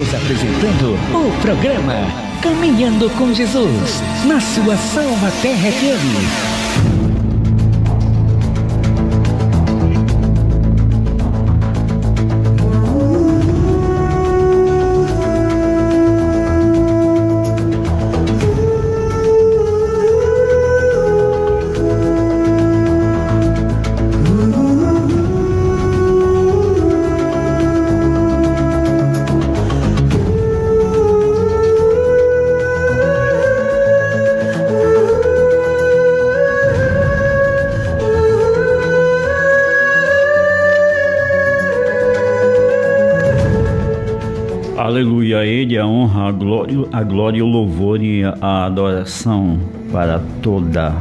Apresentando o programa Caminhando com Jesus, na sua Salva Terra FM. Aleluia, a Ele a honra, a glória e o louvor e a adoração para toda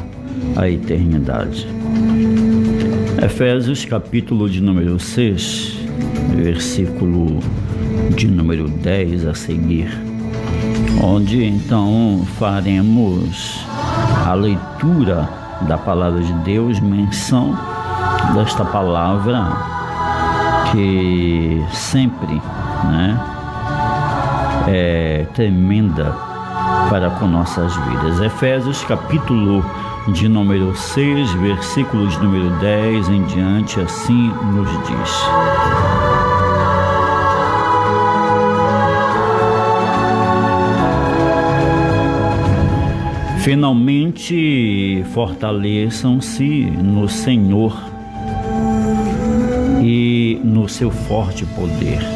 a eternidade. Efésios capítulo de número 6, versículo de número 10 a seguir, onde então faremos a leitura da palavra de Deus, menção desta palavra que sempre, é tremenda para com nossas vidas. Efésios capítulo de número 6, versículo de número 10 em diante, assim nos diz: finalmente fortaleçam-se no Senhor e no seu forte poder.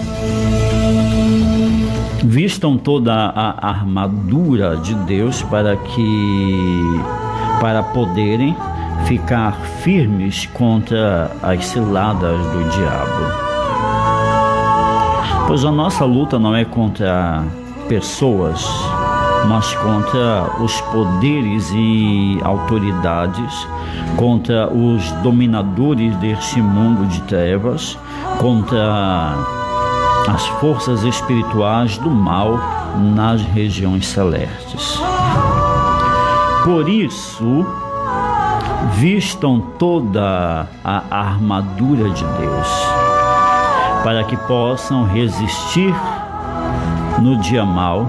Vistam toda a armadura de Deus para poderem ficar firmes contra as ciladas do diabo. Pois a nossa luta não é contra pessoas, mas contra os poderes e autoridades, contra os dominadores deste mundo de trevas, contra as forças espirituais do mal nas regiões celestes. Por isso, vistam toda a armadura de Deus, para que possam resistir no dia mau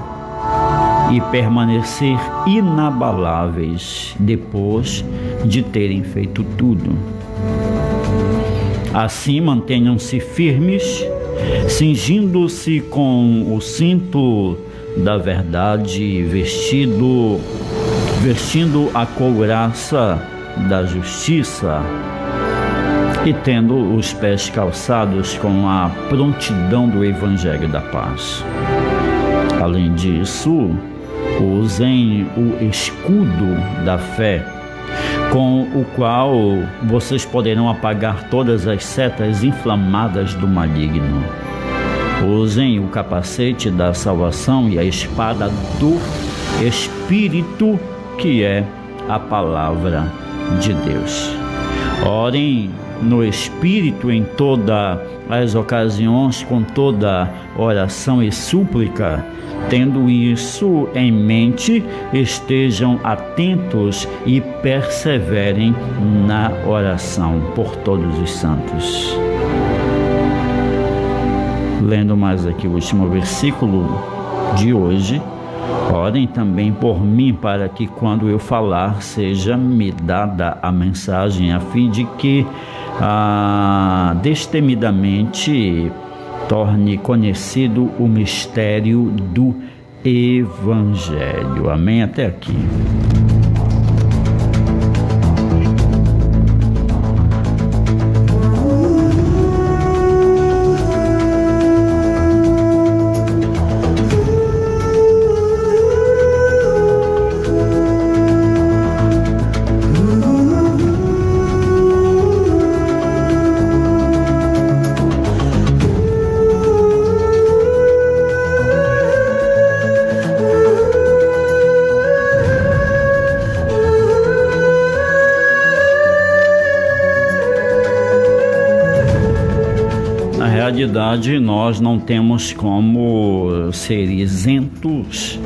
e permanecer inabaláveis depois de terem feito tudo. Assim, mantenham-se firmes, cingindo-se com o cinto da verdade, vestindo a couraça da justiça e tendo os pés calçados com a prontidão do evangelho da paz. Além disso, usem o escudo da fé, com o qual vocês poderão apagar todas as setas inflamadas do maligno. Usem o capacete da salvação e a espada do Espírito, que é a palavra de Deus. Orem no Espírito em todas as ocasiões, com toda oração e súplica. Tendo isso em mente, estejam atentos e perseverem na oração por todos os santos. Lendo mais aqui o último versículo de hoje: orem também por mim, para que quando eu falar seja-me dada a mensagem, a fim de que destemidamente torne conhecido o mistério do Evangelho. Amém? Até aqui. realidade, nós não temos como ser isentos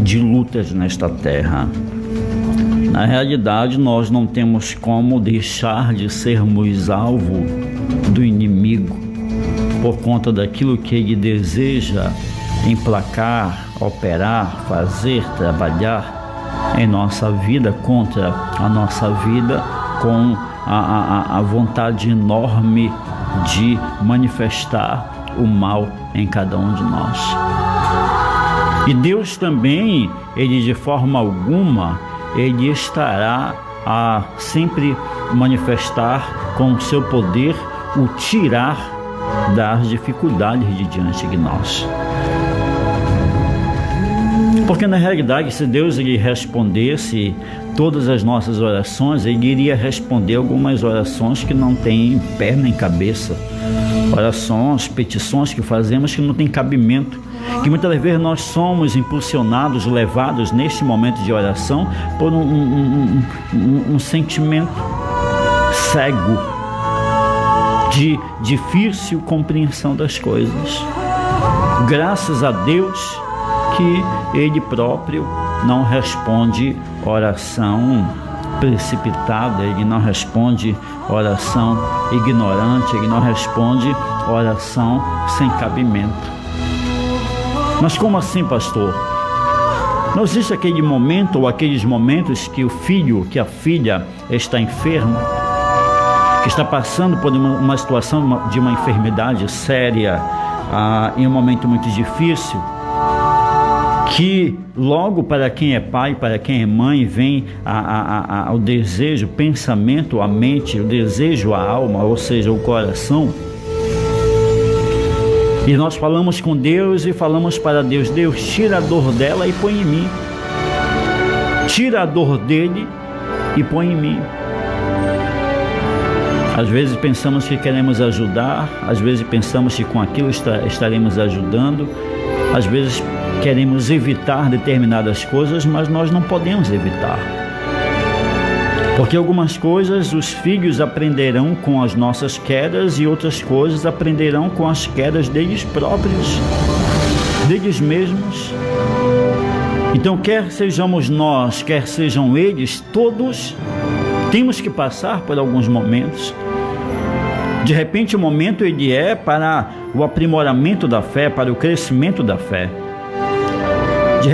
de lutas nesta terra. Na realidade, nós não temos como deixar de sermos alvo do inimigo por conta daquilo que ele deseja emplacar, operar, fazer, trabalhar em nossa vida contra a nossa vida, com a vontade enorme de manifestar o mal em cada um de nós. E Deus também, Ele de forma alguma, Ele estará a sempre manifestar com o seu poder o tirar das dificuldades de diante de nós. Porque na realidade, se Deus Ele respondesse todas as nossas orações, Ele iria responder algumas orações que não têm pé nem cabeça, orações, petições que fazemos que não tem cabimento, que muitas vezes nós somos impulsionados, levados neste momento de oração por um sentimento cego de difícil compreensão das coisas. Graças a Deus que Ele próprio não responde oração precipitada, Ele não responde oração ignorante, Ele não responde oração sem cabimento. Mas como assim, pastor? Não existe aquele momento ou aqueles momentos que o filho, que a filha está enfermo, que está passando por uma situação de uma enfermidade séria, em um momento muito difícil, que logo para quem é pai, para quem é mãe, vem o desejo, o pensamento, a mente, o desejo, a alma, ou seja, o coração. E nós falamos com Deus e falamos para Deus: Deus, tira a dor dela e põe em mim. Tira a dor dele e põe em mim. Às vezes pensamos que queremos ajudar, às vezes pensamos que com aquilo estaremos ajudando, às vezes queremos evitar determinadas coisas, mas nós não podemos evitar. Porque algumas coisas os filhos aprenderão com as nossas quedas e outras coisas aprenderão com as quedas deles próprios, deles mesmos. Então, quer sejamos nós, quer sejam eles, todos temos que passar por alguns momentos. De repente o momento ele é para o aprimoramento da fé, para o crescimento da fé. De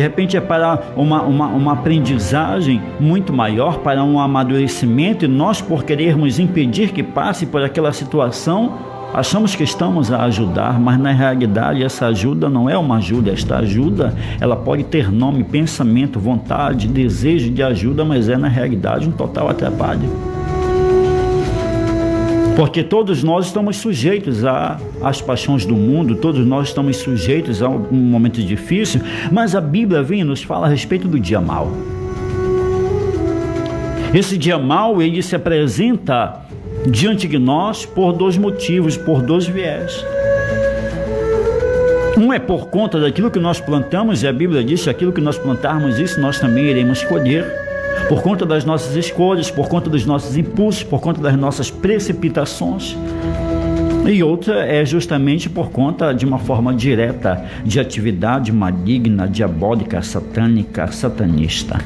repente é para uma aprendizagem muito maior, para um amadurecimento, e nós, por querermos impedir que passe por aquela situação, achamos que estamos a ajudar, mas na realidade essa ajuda não é uma ajuda. Esta ajuda, ela pode ter nome, pensamento, vontade, desejo de ajuda, mas é na realidade um total atrapalho. Porque todos nós estamos sujeitos às paixões do mundo, todos nós estamos sujeitos a um momento difícil, mas a Bíblia vem e nos fala a respeito do dia mau. Esse dia mau, ele se apresenta diante de nós por dois motivos, por dois viés. Um é por conta daquilo que nós plantamos, e a Bíblia diz que aquilo que nós plantarmos, isso nós também iremos colher. Por conta das nossas escolhas, por conta dos nossos impulsos, por conta das nossas precipitações. E outra é justamente por conta de uma forma direta de atividade maligna, diabólica, satânica, satanista.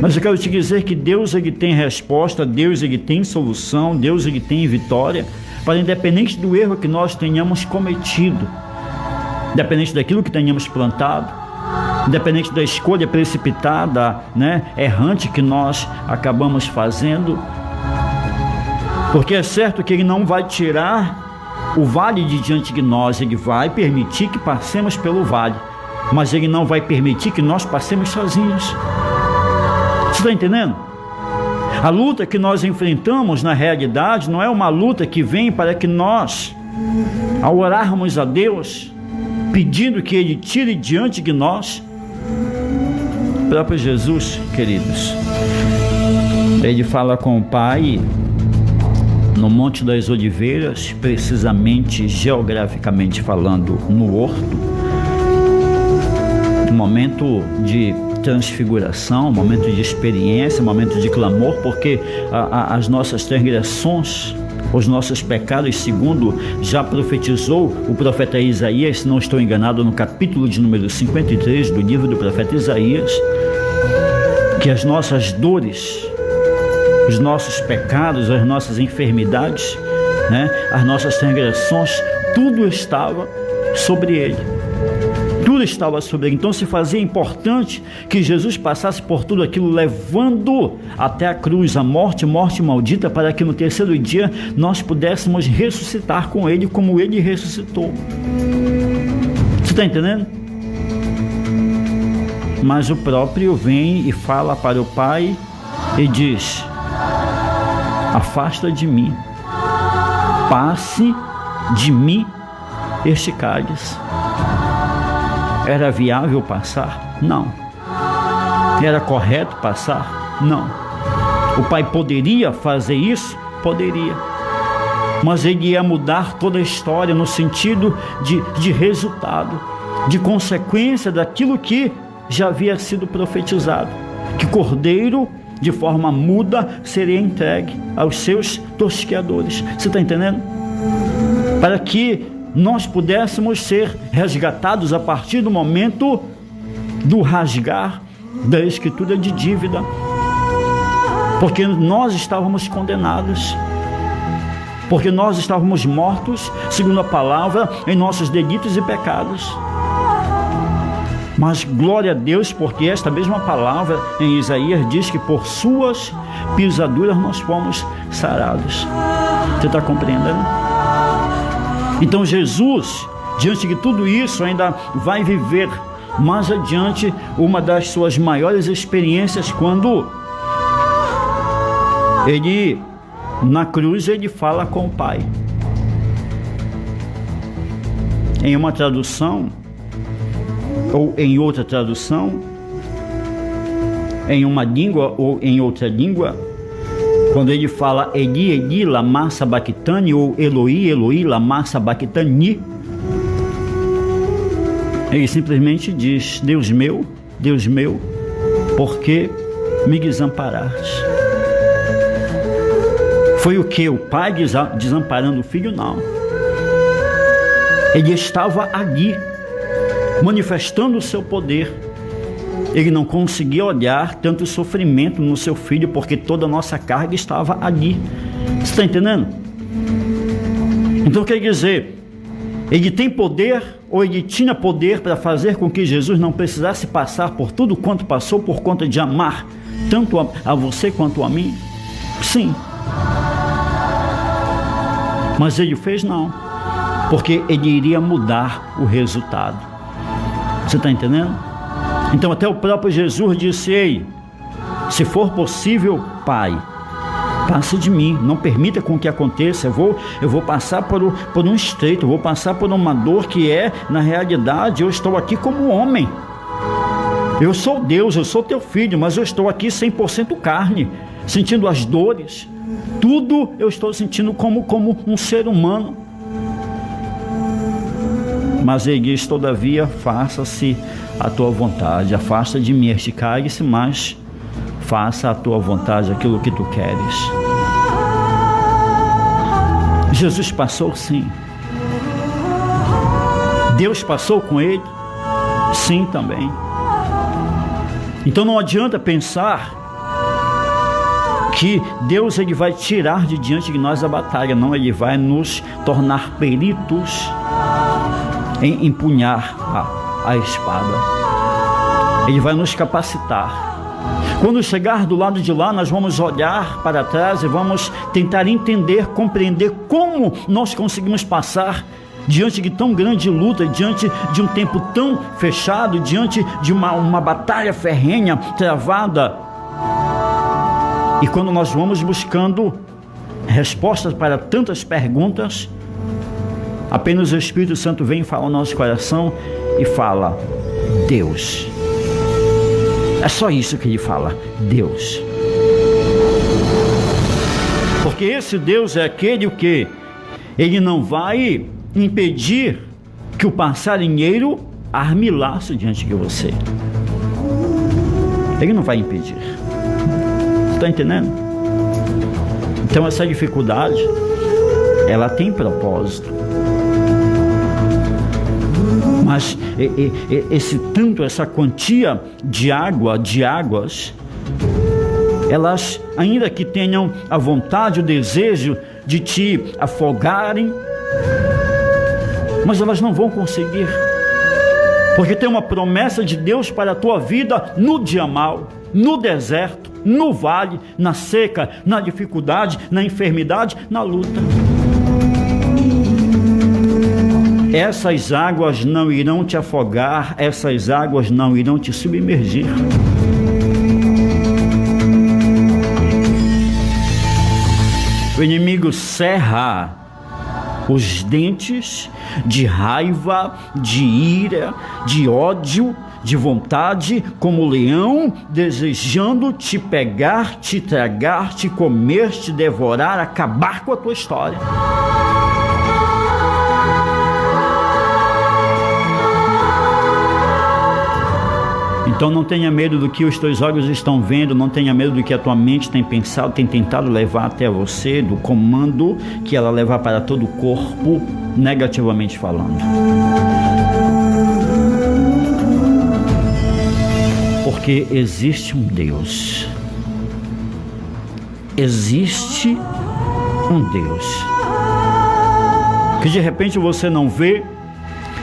Mas eu quero te dizer que Deus ele tem resposta, Deus ele tem solução, Deus ele tem vitória, para independente do erro que nós tenhamos cometido, independente daquilo que tenhamos plantado, independente da escolha precipitada, errante que nós acabamos fazendo, porque é certo que Ele não vai tirar o vale de diante de nós, Ele vai permitir que passemos pelo vale, mas Ele não vai permitir que nós passemos sozinhos. Você está entendendo? A luta que nós enfrentamos na realidade não é uma luta que vem para que nós, ao orarmos a Deus, pedindo que Ele tire diante de nós, o próprio Jesus, queridos, Ele fala com o Pai no Monte das Oliveiras, precisamente geograficamente falando, no horto, um momento de transfiguração, um momento de experiência, um momento de clamor, porque as nossas transgressões, os nossos pecados, segundo já profetizou o profeta Isaías, se não estou enganado, no capítulo de número 53 do livro do profeta Isaías, que as nossas dores, os nossos pecados, as nossas enfermidades, as nossas transgressões tudo estava sobre ele. Tudo estava sobre ele. Então se fazia importante que Jesus passasse por tudo aquilo, levando até a cruz, a morte maldita, para que no terceiro dia nós pudéssemos ressuscitar com ele como ele ressuscitou. Você está entendendo? Mas o próprio vem e fala para o Pai e diz: afasta de mim, passe de mim este cálice. Era viável passar? Não. Era correto passar? Não. O Pai poderia fazer isso? Poderia. Mas ele ia mudar toda a história no sentido de resultado, de consequência daquilo que já havia sido profetizado, que Cordeiro, de forma muda, seria entregue aos seus tosqueadores. Você está entendendo? Para que nós pudéssemos ser resgatados a partir do momento do rasgar da escritura de dívida, porque nós estávamos condenados, porque nós estávamos mortos, segundo a palavra, em nossos delitos e pecados. Mas glória a Deus, porque esta mesma palavra em Isaías diz que por suas pisaduras nós fomos sarados. Você está compreendendo? Então Jesus, diante de tudo isso, ainda vai viver mais adiante uma das suas maiores experiências, quando ele, na cruz, ele fala com o Pai. Em uma tradução, ou em outra tradução, em uma língua ou em outra língua, quando ele fala Eli, Eli, lama sabachthani, ou Eloi, Eloi, lama sabachthani, ele simplesmente diz: Deus meu, por que me desamparaste? Foi o que? O Pai desamparando o Filho? Não. Ele estava ali, manifestando o seu poder. Ele não conseguia olhar tanto sofrimento no seu filho, porque toda a nossa carga estava ali. Você está entendendo? Então quer dizer, ele tem poder, ou ele tinha poder para fazer com que Jesus não precisasse passar por tudo quanto passou, por conta de amar tanto a você quanto a mim? Sim. Mas ele fez não, porque ele iria mudar o resultado. Você está entendendo? Então até o próprio Jesus disse: ei, se for possível, Pai, passe de mim, não permita com que aconteça. Eu vou passar por um estreito, eu vou passar por uma dor que na realidade, eu estou aqui como homem. Eu sou Deus, eu sou teu filho, mas eu estou aqui 100% carne, sentindo as dores. Tudo eu estou sentindo como um ser humano. Mas ele diz: todavia, faça-se a tua vontade. Afasta de mim este cálice, mas faça a tua vontade, aquilo que tu queres. Jesus passou, sim. Deus passou com ele? Sim, também. Então não adianta pensar que Deus ele vai tirar de diante de nós a batalha. Não, ele vai nos tornar peritos em empunhar a espada. Ele vai nos capacitar. Quando chegar do lado de lá, nós vamos olhar para trás e vamos tentar entender, compreender como nós conseguimos passar diante de tão grande luta, diante de um tempo tão fechado, diante de uma batalha ferrenha, travada. E quando nós vamos buscando respostas para tantas perguntas, apenas o Espírito Santo vem e fala ao nosso coração e fala: Deus. É só isso que ele fala: Deus. Porque esse Deus é aquele que ele não vai impedir que o passarinheiro arme laço diante de você. Ele não vai impedir. Você está entendendo? Então essa dificuldade, ela tem propósito. Mas essa quantia de águas, elas, ainda que tenham a vontade, o desejo de te afogarem, Mas elas não vão conseguir, porque tem uma promessa de Deus para a tua vida no dia mau, no deserto, no vale, na seca, na dificuldade, na enfermidade, na luta. Essas águas não irão te afogar, essas águas não irão te submergir. O inimigo cerra os dentes de raiva, de ira, de ódio, de vontade, como leão, desejando te pegar, te tragar, te comer, te devorar, acabar com a tua história. Então não tenha medo do que os teus olhos estão vendo, não tenha medo do que a tua mente tem pensado, tem tentado levar até você, do comando que ela leva para todo o corpo, negativamente falando. Porque existe um Deus. Existe um Deus. Que de repente você não vê,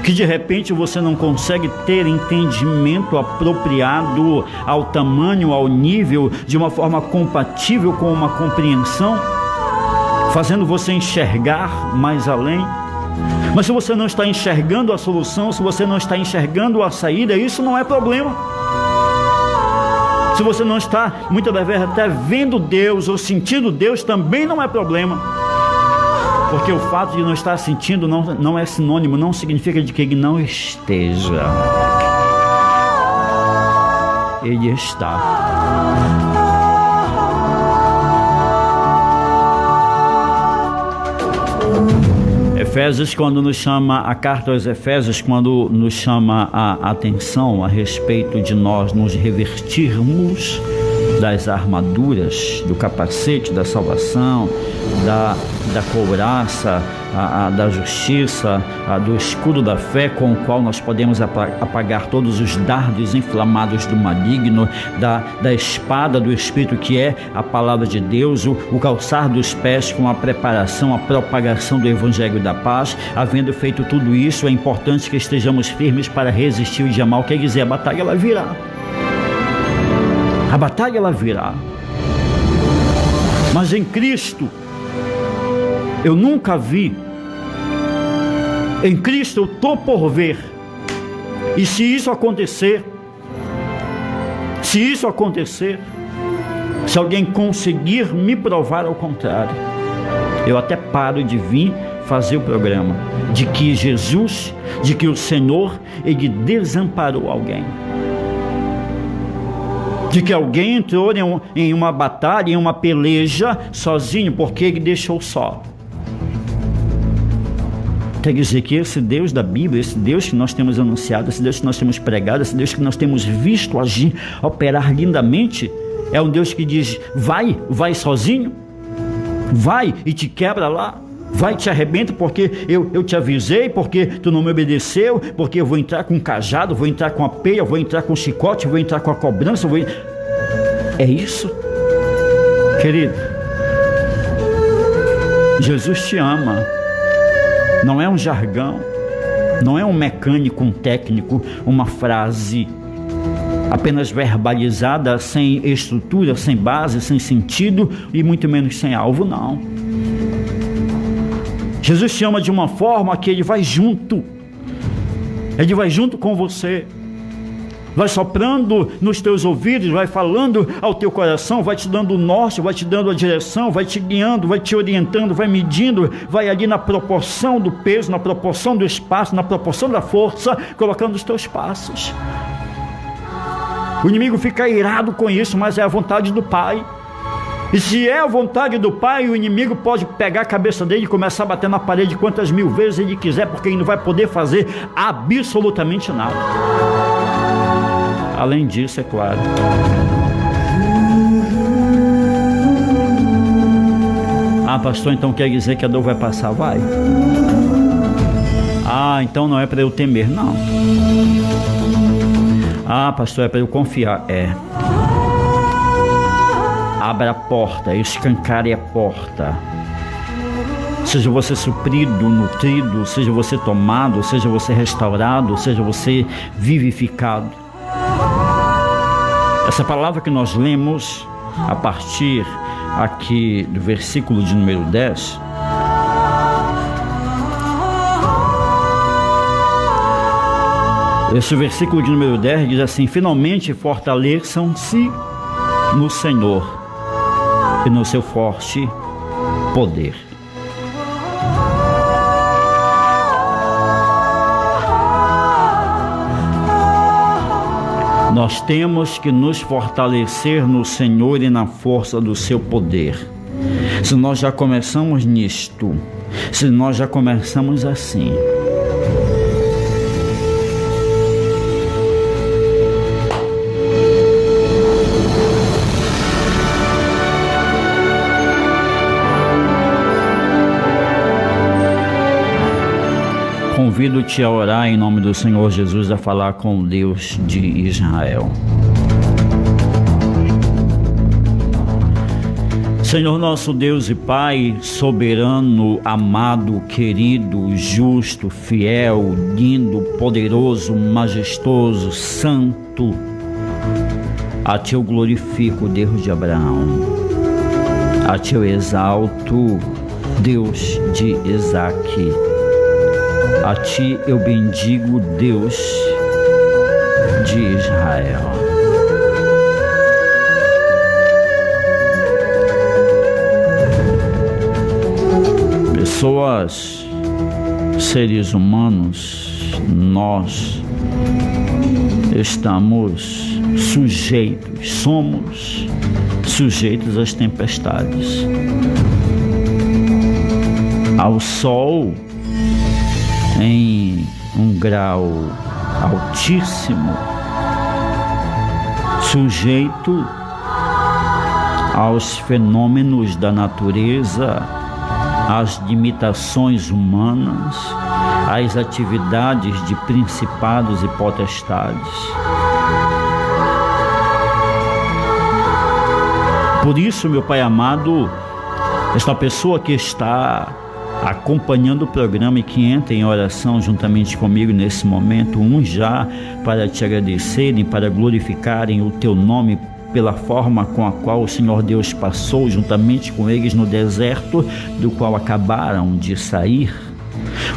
que de repente você não consegue ter entendimento apropriado ao tamanho, ao nível, de uma forma compatível com uma compreensão, fazendo você enxergar mais além. Mas se você não está enxergando a solução, se você não está enxergando a saída, isso não é problema. Se você não está, muitas das vezes, até vendo Deus ou sentindo Deus, também não é problema. Porque o fato de não estar sentindo não é sinônimo, não significa de que ele não esteja. Ele está. Efésios, quando nos chama, a carta aos Efésios, quando nos chama a atenção a respeito de nós nos revertirmos das armaduras, do capacete da salvação, da couraça, da justiça, do escudo da fé, com o qual nós podemos apagar todos os dardos inflamados do maligno, da espada do Espírito, que é a palavra de Deus, o calçar dos pés com a preparação, a propagação do Evangelho da paz. Havendo feito tudo isso, é importante que estejamos firmes para resistir o dia mau. Quer dizer, a batalha ela virá. A batalha ela virá. Mas em Cristo, eu nunca vi. Em Cristo eu estou por ver. E se isso acontecer, se alguém conseguir me provar ao contrário, eu até paro de vir fazer o programa, de que Jesus, de que o Senhor, ele desamparou alguém, de que alguém entrou em uma batalha, em uma peleja sozinho, porque ele deixou só. Quer dizer que esse Deus da Bíblia, esse Deus que nós temos anunciado, esse Deus que nós temos pregado, esse Deus que nós temos visto agir, operar lindamente, é um Deus que diz: vai sozinho, vai e te quebra lá, vai e te arrebenta, porque eu te avisei, porque tu não me obedeceu, porque eu vou entrar com cajado, vou entrar com a peia, vou entrar com chicote, vou entrar com a cobrança, É isso, querido. Jesus te ama. Não é um jargão, não é um mecânico, um técnico, uma frase apenas verbalizada, sem estrutura, sem base, sem sentido e muito menos sem alvo, não. Jesus te ama de uma forma que ele vai junto com você, vai soprando nos teus ouvidos, vai falando ao teu coração, vai te dando o norte, vai te dando a direção, vai te guiando, vai te orientando, vai medindo, vai ali na proporção do peso, na proporção do espaço, na proporção da força, colocando os teus passos. O inimigo fica irado com isso, mas é a vontade do Pai. E se é a vontade do Pai, o inimigo pode pegar a cabeça dele e começar a bater na parede quantas mil vezes ele quiser, porque ele não vai poder fazer absolutamente nada. Além disso, é claro, pastor, então quer dizer que a dor vai passar? Vai. Então não é para eu temer, não. Pastor, é para eu confiar. Abra a porta, escancare a porta. seja você suprido, nutrido, seja você tomado, seja você restaurado, seja você vivificado. Essa palavra que nós lemos a partir aqui do versículo de número 10, esse versículo de número 10 diz assim: finalmente fortaleçam-se no Senhor e no seu forte poder. Nós temos que nos fortalecer no Senhor e na força do seu poder. Se nós já começamos nisto, se nós já começamos assim, convido-te a orar em nome do Senhor Jesus, a falar com o Deus de Israel. Senhor nosso Deus e Pai, soberano, amado, querido, justo, fiel, lindo, poderoso, majestoso, santo, a Ti eu glorifico, Deus de Abraão, a Ti eu exalto, Deus de Isaque. A Ti eu bendigo, Deus de Israel. Pessoas, seres humanos, nós estamos sujeitos, somos sujeitos às tempestades, ao sol em um grau altíssimo, sujeito aos fenômenos da natureza, às limitações humanas, às atividades de principados e potestades. Por isso, meu Pai amado, esta pessoa que está acompanhando o programa e que entra em oração juntamente comigo nesse momento, uns já para te agradecerem, para glorificarem o teu nome pela forma com a qual o Senhor Deus passou juntamente com eles no deserto, do qual acabaram de sair.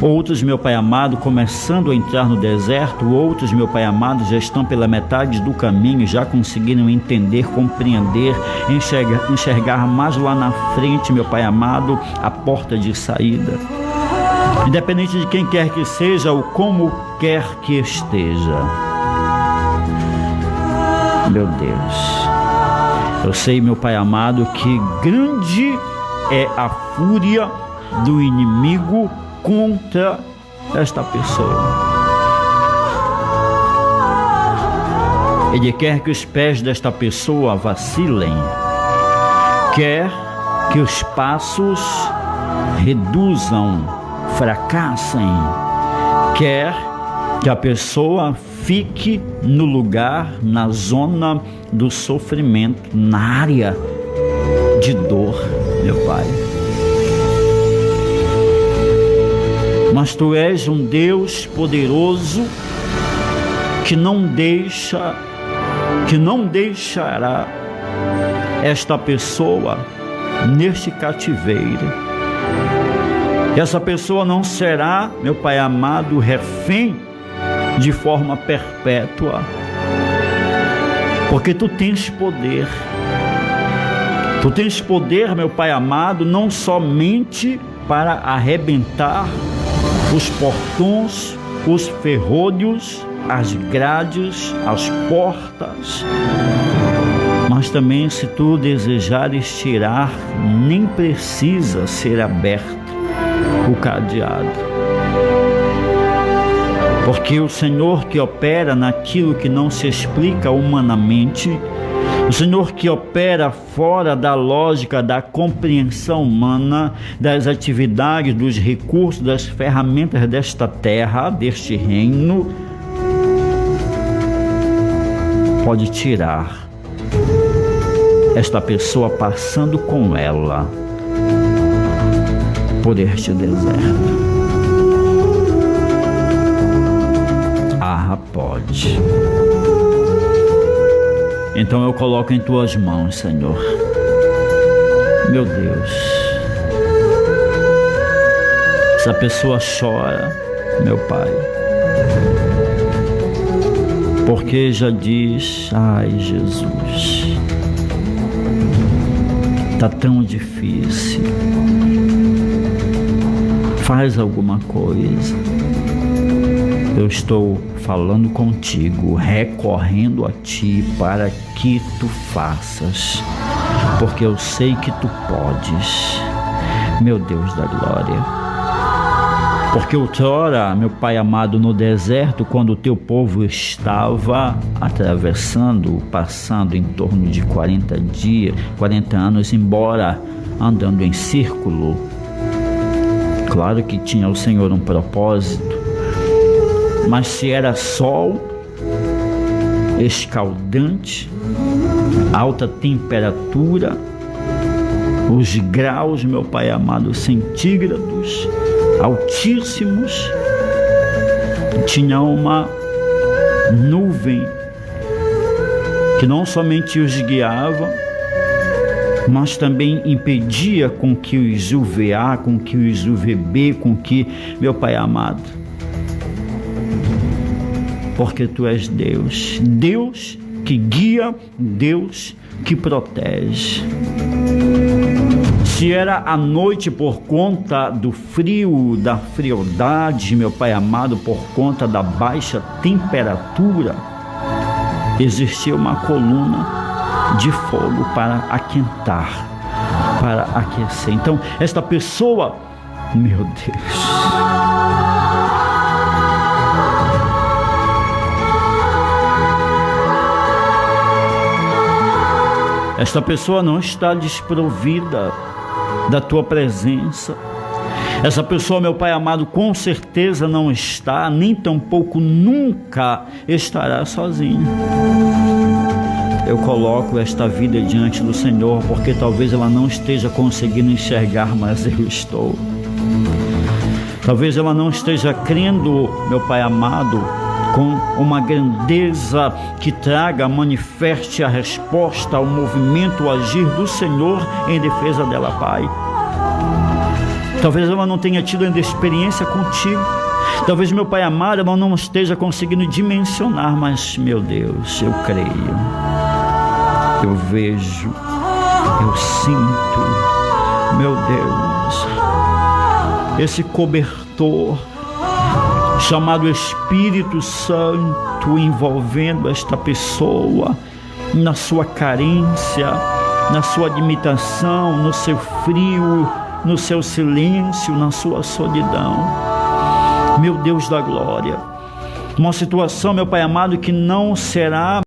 Outros, meu Pai amado, começando a entrar no deserto, outros, meu Pai amado, já estão pela metade do caminho, já conseguiram entender, compreender, enxergar mais lá na frente, meu Pai amado, a porta de saída. Independente de quem quer que seja ou como quer que esteja. Meu Deus, eu sei, meu Pai amado, que grande é a fúria do inimigo contra esta pessoa. Ele quer que os pés desta pessoa vacilem, quer que os passos reduzam, fracassem, quer que a pessoa fique no lugar, na zona do sofrimento, na área de dor, meu Pai. Mas Tu és um Deus poderoso que não deixará esta pessoa neste cativeiro. Essa pessoa não será, meu Pai amado, refém de forma perpétua, porque Tu tens poder. Tu tens poder, meu Pai amado, não somente para arrebentar os portões, os ferrolhos, as grades, as portas, mas também, se Tu desejares tirar, nem precisa ser aberto o cadeado, porque o Senhor que opera naquilo que não se explica humanamente, o Senhor que opera fora da lógica, da compreensão humana, das atividades, dos recursos, das ferramentas desta terra, deste reino, pode tirar esta pessoa passando com ela por este deserto? Ah, pode. Então eu coloco em tuas mãos, Senhor. Meu Deus, essa pessoa chora, meu Pai, porque já diz: ai, Jesus, tá tão difícil, faz alguma coisa. Eu estou falando contigo, recorrendo a ti para que tu faças, porque eu sei que tu podes, meu Deus da glória. Porque outrora, meu Pai amado, no deserto, quando o teu povo estava atravessando, passando em torno de 40 dias, 40 anos, embora andando em círculo, claro que tinha o Senhor um propósito, mas se era sol escaldante, alta temperatura, os graus, meu Pai amado, centígrados, altíssimos, tinha uma nuvem que não somente os guiava, mas também impedia com que os UVA, com que os UVB, com que, meu Pai amado, porque tu és Deus, Deus que guia, Deus que protege. Se era a noite por conta do frio, da frialdade, meu Pai amado, por conta da baixa temperatura, existia uma coluna de fogo para aquentar, para aquecer. Então, esta pessoa, meu Deus, esta pessoa não está desprovida da tua presença. Essa pessoa, meu Pai amado, com certeza não está, nem tampouco nunca estará sozinha. Eu coloco esta vida diante do Senhor, porque talvez ela não esteja conseguindo enxergar, mas eu estou. Talvez ela não esteja crendo, meu Pai amado, com uma grandeza que traga, manifeste a resposta ao movimento, ao agir do Senhor em defesa dela, Pai. Talvez ela não tenha tido ainda experiência contigo. Talvez, meu Pai amado, ela não esteja conseguindo dimensionar, mas, meu Deus, eu creio, eu vejo, eu sinto, meu Deus, esse cobertor chamado Espírito Santo envolvendo esta pessoa na sua carência, na sua limitação, no seu frio, no seu silêncio, na sua solidão. Meu Deus da glória, uma situação, meu Pai amado, que não será